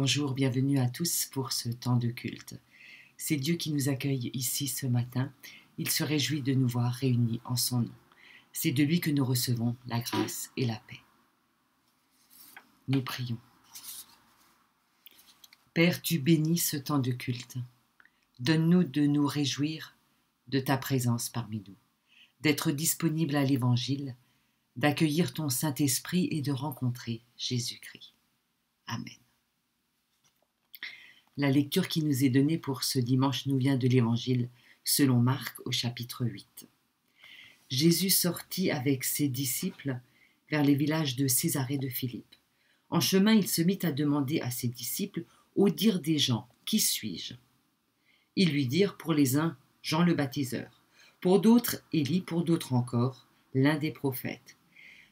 Bonjour, bienvenue à tous pour ce temps de culte. C'est Dieu qui nous accueille ici ce matin. Il se réjouit de nous voir réunis en son nom. C'est de lui que nous recevons la grâce et la paix. Nous prions. Père, tu bénis ce temps de culte. Donne-nous de nous réjouir de ta présence parmi nous, d'être disponible à l'Évangile, d'accueillir ton Saint-Esprit et de rencontrer Jésus-Christ. Amen. La lecture qui nous est donnée pour ce dimanche nous vient de l'Évangile selon Marc au chapitre 8. Jésus sortit avec ses disciples vers les villages de Césarée de Philippe. En chemin, il se mit à demander à ses disciples, au dire des gens, « Qui suis-je » Ils lui dirent, pour les uns, Jean le baptiseur, pour d'autres, Élie, pour d'autres encore, l'un des prophètes.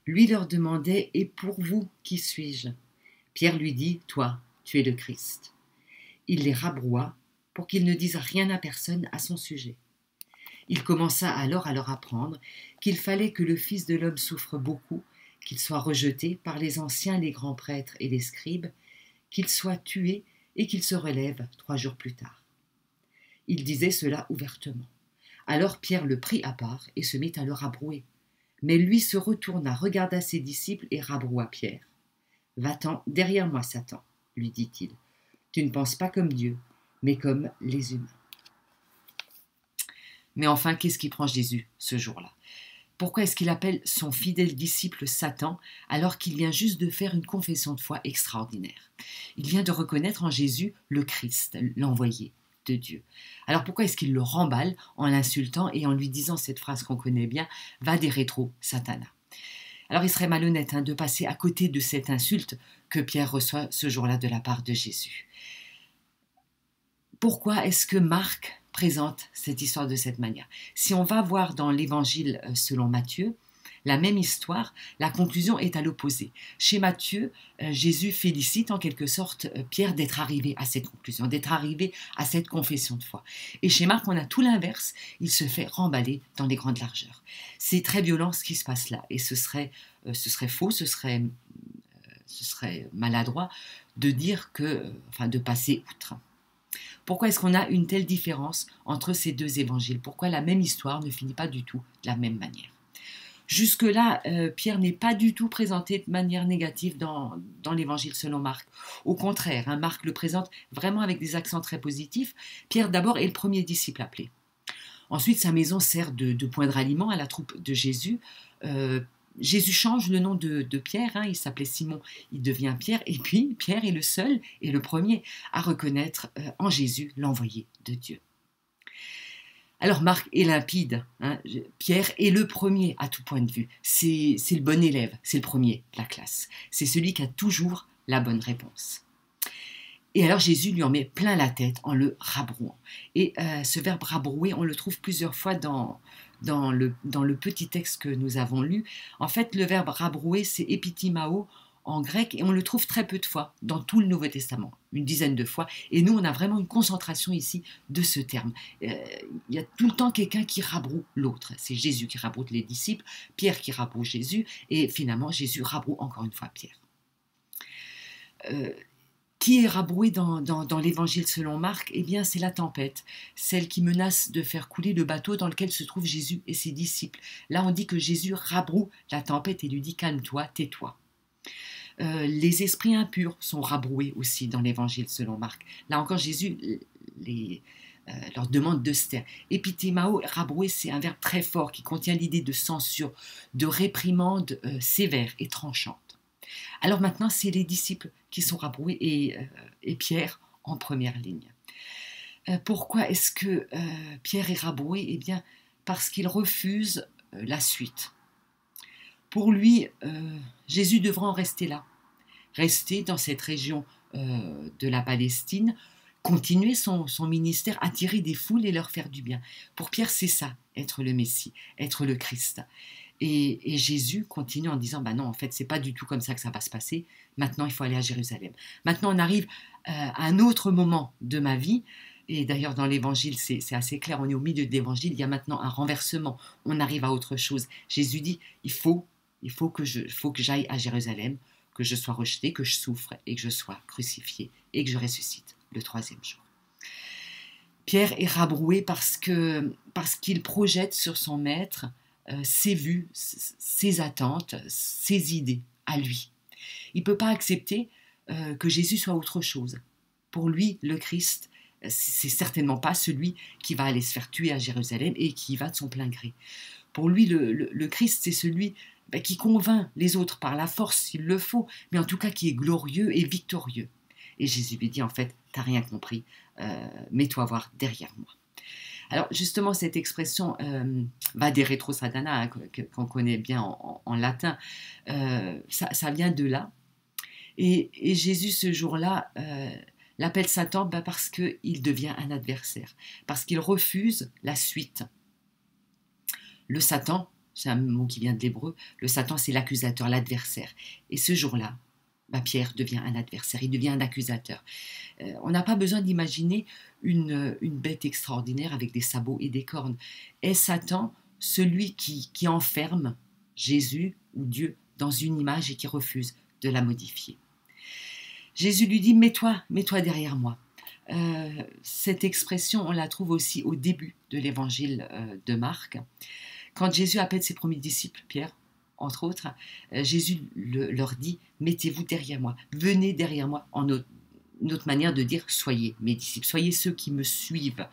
Lui leur demandait, « Et pour vous, qui suis-je » Pierre lui dit, « Toi, tu es le Christ. » Il les rabroua pour qu'ils ne disent rien à personne à son sujet. Il commença alors à leur apprendre qu'il fallait que le Fils de l'homme souffre beaucoup, qu'il soit rejeté par les anciens, les grands prêtres et les scribes, qu'il soit tué et qu'il se relève 3 jours plus tard. Il disait cela ouvertement. Alors Pierre le prit à part et se mit à le rabrouer. Mais lui se retourna, regarda ses disciples et rabroua Pierre. « Va-t'en derrière moi, Satan, lui dit-il. Tu ne penses pas comme Dieu, mais comme les humains. » Mais enfin, qu'est-ce qui prend Jésus ce jour-là? Pourquoi est-ce qu'il appelle son fidèle disciple Satan alors qu'il vient juste de faire une confession de foi extraordinaire? Il vient de reconnaître en Jésus le Christ, l'envoyé de Dieu. Alors pourquoi est-ce qu'il le remballe en l'insultant et en lui disant cette phrase qu'on connaît bien, « Va des rétros, Satana ». Alors il serait malhonnête de passer à côté de cette insulte que Pierre reçoit ce jour-là de la part de Jésus. Pourquoi est-ce que Marc présente cette histoire de cette manière? Si on va voir dans l'Évangile selon Matthieu, la même histoire, la conclusion est à l'opposé. Chez Matthieu, Jésus félicite en quelque sorte Pierre d'être arrivé à cette conclusion, d'être arrivé à cette confession de foi. Et chez Marc, on a tout l'inverse, il se fait remballer dans les grandes largeurs. C'est très violent ce qui se passe là, et ce serait faux, ce serait maladroit de dire de passer outre. Pourquoi est-ce qu'on a une telle différence entre ces deux évangiles? Pourquoi la même histoire ne finit pas du tout de la même manière? Jusque-là, Pierre n'est pas du tout présenté de manière négative dans l'évangile selon Marc. Au contraire, Marc le présente vraiment avec des accents très positifs. Pierre d'abord est le premier disciple appelé. Ensuite, sa maison sert de point de ralliement à la troupe de Jésus. Jésus change le nom de Pierre, il s'appelait Simon, il devient Pierre, et puis Pierre est le seul et le premier à reconnaître en Jésus l'envoyé de Dieu. Alors Marc est limpide, Pierre est le premier à tout point de vue, c'est le bon élève, c'est le premier de la classe, c'est celui qui a toujours la bonne réponse. Et alors Jésus lui en met plein la tête en le rabrouant. Et ce verbe rabrouer, on le trouve plusieurs fois dans le petit texte que nous avons lu. En fait, le verbe rabrouer, c'est epitimao en grec, et on le trouve très peu de fois dans tout le Nouveau Testament, une dizaine de fois. Et nous, on a vraiment une concentration ici de ce terme. Il y a tout le temps quelqu'un qui rabroue l'autre. C'est Jésus qui rabroue les disciples, Pierre qui rabroue Jésus, et finalement, Jésus rabroue encore une fois Pierre. Qui est rabroué dans l'évangile selon Marc? Eh bien, c'est la tempête, celle qui menace de faire couler le bateau dans lequel se trouvent Jésus et ses disciples. Là, on dit que Jésus rabroue la tempête et lui dit « Calme-toi, tais-toi ». Les esprits impurs sont rabroués aussi dans l'évangile selon Marc. Là encore, Jésus leur demande de se taire. Epitémao, rabroué, c'est un verbe très fort qui contient l'idée de censure, de réprimande sévère et tranchante. Alors maintenant, c'est les disciples qui sont rabroués et Pierre en première ligne. Pourquoi est-ce que Pierre est rabroué? Eh bien, parce qu'il refuse la suite. Pour lui, Jésus devra en rester là, rester dans cette région de la Palestine, continuer son ministère, attirer des foules et leur faire du bien. Pour Pierre, c'est ça, être le Messie, être le Christ. Et Jésus continue en disant, non, en fait, c'est pas du tout comme ça que ça va se passer. Maintenant, il faut aller à Jérusalem. Maintenant, on arrive à un autre moment de ma vie. Et d'ailleurs, dans l'évangile, c'est assez clair. On est au milieu de l'évangile. Il y a maintenant un renversement. On arrive à autre chose. Jésus dit, il faut que j'aille à Jérusalem, que je sois rejeté, que je souffre et que je sois crucifié et que je ressuscite le troisième jour. Pierre est rabroué parce qu'il projette sur son maître ses vues, ses attentes, ses idées à lui. Il ne peut pas accepter que Jésus soit autre chose. Pour lui, le Christ, c'est certainement pas celui qui va aller se faire tuer à Jérusalem et qui y va de son plein gré. Pour lui, le Christ, c'est celui qui convainc les autres par la force s'il le faut, mais en tout cas qui est glorieux et victorieux. Et Jésus lui dit, en fait, t'as rien compris, mets-toi voir derrière moi. Alors justement, cette expression vadere Satana, hein, qu'on connaît bien en latin, ça vient de là. Et Jésus, ce jour-là, l'appelle Satan parce qu'il devient un adversaire, parce qu'il refuse la suite. Le Satan, c'est un mot qui vient de l'hébreu, le Satan c'est l'accusateur, l'adversaire. Et ce jour-là, Pierre devient un adversaire, il devient un accusateur. On n'a pas besoin d'imaginer une bête extraordinaire avec des sabots et des cornes. Est Satan celui qui enferme Jésus ou Dieu dans une image et qui refuse de la modifier? Jésus lui dit, mets-toi derrière moi. Cette expression, on la trouve aussi au début de l'évangile de Marc. Quand Jésus appelle ses premiers disciples, Pierre, entre autres, Jésus leur dit, mettez-vous derrière moi, venez derrière moi, en notre manière de dire, soyez mes disciples, soyez ceux qui me suivent.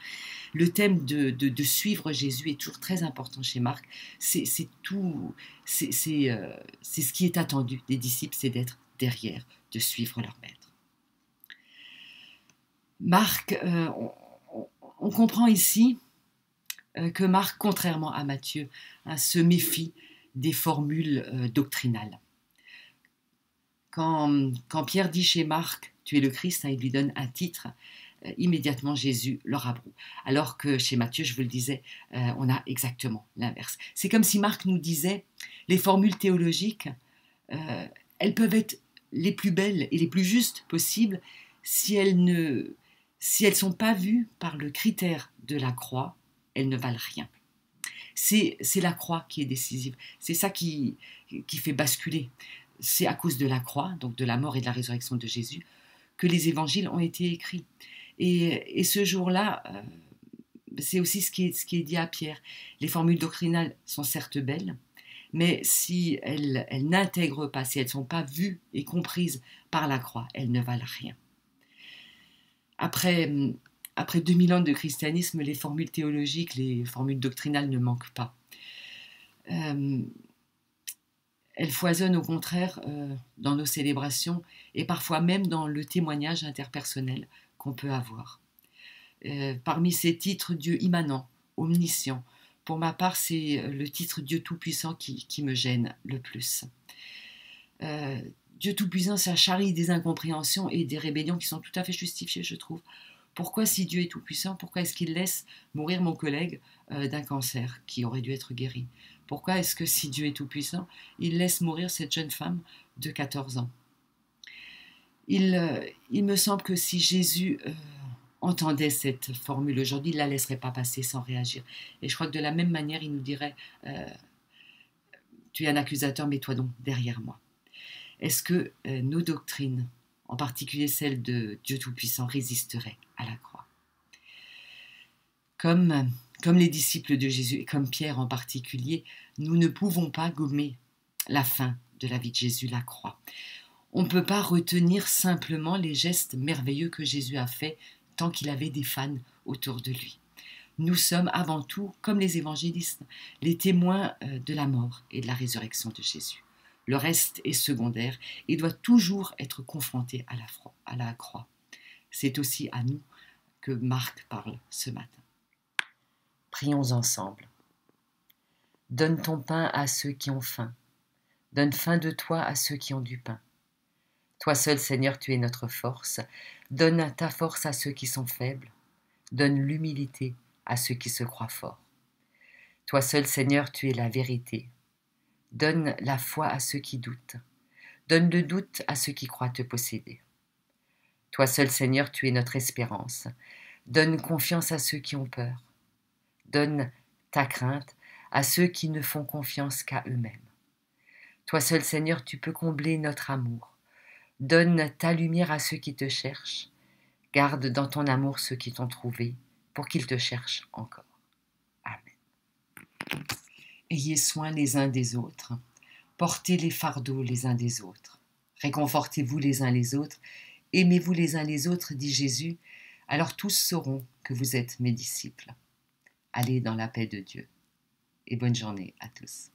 Le thème de suivre Jésus est toujours très important chez Marc. C'est ce qui est attendu des disciples, c'est d'être derrière, de suivre leur maître. Marc, on comprend ici que Marc, contrairement à Matthieu, se méfie des formules doctrinales. Quand Pierre dit chez Marc, tu es le Christ, il lui donne un titre, immédiatement Jésus le rabroue. Alors que chez Matthieu, je vous le disais, on a exactement l'inverse. C'est comme si Marc nous disait, les formules théologiques, elles peuvent être les plus belles et les plus justes possibles si elles ne sont pas vues par le critère de la croix, elles ne valent rien. C'est la croix qui est décisive. C'est ça qui fait basculer. C'est à cause de la croix, donc de la mort et de la résurrection de Jésus, que les évangiles ont été écrits. Et ce jour-là, c'est aussi ce qui est dit à Pierre. Les formules doctrinales sont certes belles, mais si elles n'intègrent pas, si elles ne sont pas vues et comprises par la croix, elles ne valent rien. Après 2000 ans de christianisme, les formules théologiques, les formules doctrinales ne manquent pas. Elles foisonnent au contraire dans nos célébrations et parfois même dans le témoignage interpersonnel qu'on peut avoir. Parmi ces titres, Dieu immanent, omniscient, pour ma part, c'est le titre Dieu Tout-Puissant qui me gêne le plus. Dieu Tout-Puissant, ça charrie des incompréhensions et des rébellions qui sont tout à fait justifiées, je trouve. Pourquoi, si Dieu est tout-puissant, pourquoi est-ce qu'il laisse mourir mon collègue d'un cancer qui aurait dû être guéri? Pourquoi est-ce que, si Dieu est tout-puissant, il laisse mourir cette jeune femme de 14 ans? Il me semble que si Jésus entendait cette formule aujourd'hui, il ne la laisserait pas passer sans réagir. Et je crois que de la même manière, il nous dirait tu es un accusateur, mets-toi donc derrière moi. Est-ce que nos doctrines, en particulier celle de Dieu Tout-Puissant, résisterait à la croix? Comme les disciples de Jésus, et comme Pierre en particulier, nous ne pouvons pas gommer la fin de la vie de Jésus, la croix. On ne peut pas retenir simplement les gestes merveilleux que Jésus a faits tant qu'il avait des fans autour de lui. Nous sommes avant tout, comme les évangélistes, les témoins de la mort et de la résurrection de Jésus. Le reste est secondaire et doit toujours être confronté à la croix. C'est aussi à nous que Marc parle ce matin. Prions ensemble. Donne ton pain à ceux qui ont faim. Donne faim de toi à ceux qui ont du pain. Toi seul, Seigneur, tu es notre force. Donne ta force à ceux qui sont faibles. Donne l'humilité à ceux qui se croient forts. Toi seul, Seigneur, tu es la vérité. Donne la foi à ceux qui doutent. Donne le doute à ceux qui croient te posséder. Toi seul, Seigneur, tu es notre espérance. Donne confiance à ceux qui ont peur. Donne ta crainte à ceux qui ne font confiance qu'à eux-mêmes. Toi seul, Seigneur, tu peux combler notre amour. Donne ta lumière à ceux qui te cherchent. Garde dans ton amour ceux qui t'ont trouvé, pour qu'ils te cherchent encore. Amen. Ayez soin les uns des autres. Portez les fardeaux les uns des autres. Réconfortez-vous les uns les autres. Aimez-vous les uns les autres, dit Jésus. Alors tous sauront que vous êtes mes disciples. Allez dans la paix de Dieu. Et bonne journée à tous.